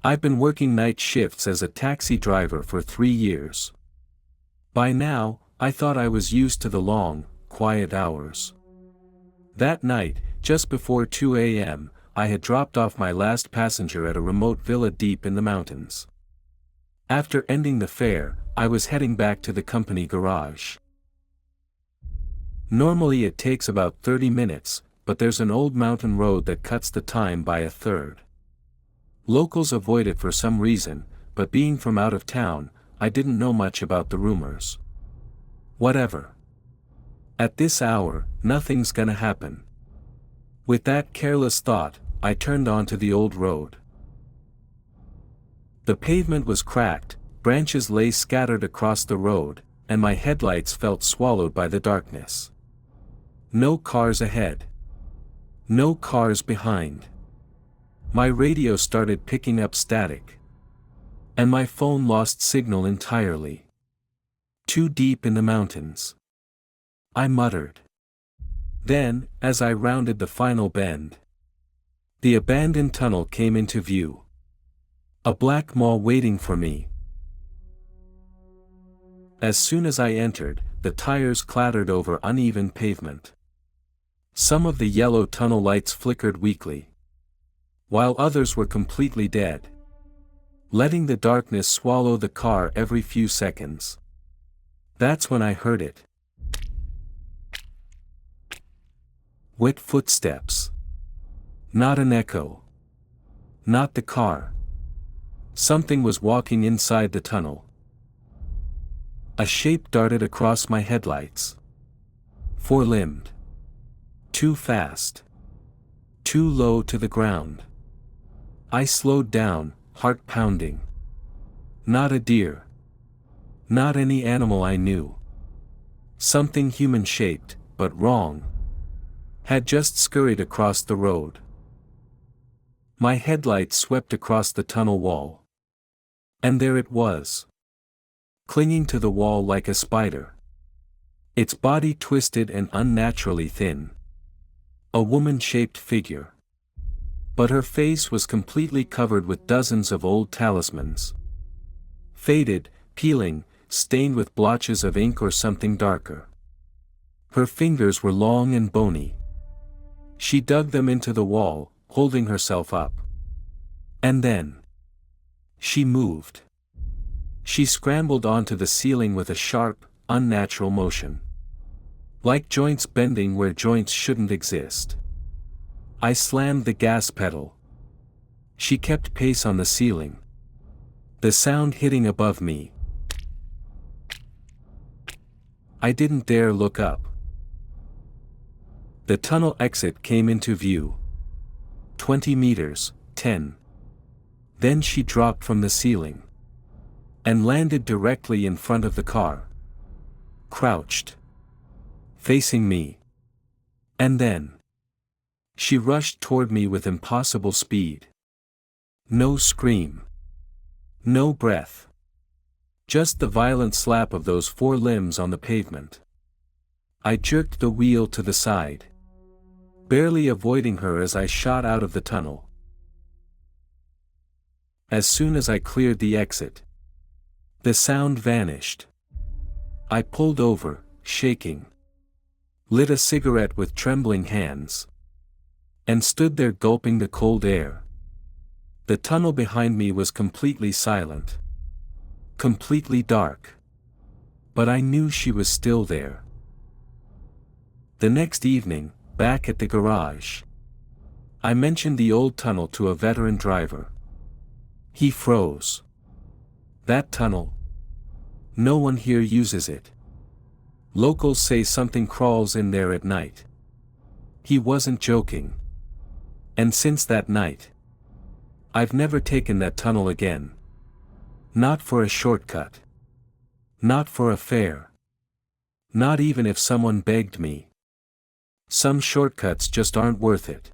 I've been working night shifts as a taxi driver for 3 years. By now, I thought I was used to the long, quiet hours. That night, just before 2 a.m., I had dropped off my last passenger at a remote villa deep in the mountains. After ending the fare, I was heading back to the company garage. Normally it takes about 30 minutes, but there's an old mountain road that cuts the time by a third. Locals avoid it for some reason, but being from out of town, I didn't know much about the rumors. Whatever. At this hour, nothing's gonna happen. With that careless thought, I turned onto the old road. The pavement was cracked, branches lay scattered across the road, and my headlights felt swallowed by the darkness. No cars ahead. No cars behind. My radio started picking up static. And my phone lost signal entirely. Too deep in the mountains. I muttered. Then, as I rounded the final bend, the abandoned tunnel came into view. A black mall waiting for me. As soon as I entered, the tires clattered over uneven pavement. Some of the yellow tunnel lights flickered weakly, while others were completely dead, letting the darkness swallow the car every few seconds. That's when I heard it. Wet footsteps. Not an echo. Not the car. Something was walking inside the tunnel. A shape darted across my headlights. Four-limbed. Too fast. Too low to the ground. I slowed down, heart pounding. Not a deer. Not any animal I knew. Something human-shaped, but wrong, had just scurried across the road. My headlights swept across the tunnel wall. And there it was. Clinging to the wall like a spider. Its body twisted and unnaturally thin. A woman-shaped figure. But her face was completely covered with dozens of old talismans. Faded, peeling, stained with blotches of ink or something darker. Her fingers were long and bony. She dug them into the wall, holding herself up. And then she moved. She scrambled onto the ceiling with a sharp, unnatural motion. Like joints bending where joints shouldn't exist. I slammed the gas pedal. She kept pace on the ceiling. The sound hitting above me. I didn't dare look up. The tunnel exit came into view. 20 meters, 10. Then she dropped from the ceiling. And landed directly in front of the car. Crouched. Facing me. And then she rushed toward me with impossible speed. No scream. No breath. Just the violent slap of those four limbs on the pavement. I jerked the wheel to the side, barely avoiding her as I shot out of the tunnel. As soon as I cleared the exit, the sound vanished. I pulled over, shaking. Lit a cigarette with trembling hands. And stood there gulping the cold air. The tunnel behind me was completely silent. Completely dark. But I knew she was still there. The next evening, back at the garage, I mentioned the old tunnel to a veteran driver. He froze. That tunnel? No one here uses it. Locals say something crawls in there at night. He wasn't joking. And since that night, I've never taken that tunnel again. Not for a shortcut. Not for a fare. Not even if someone begged me. Some shortcuts just aren't worth it.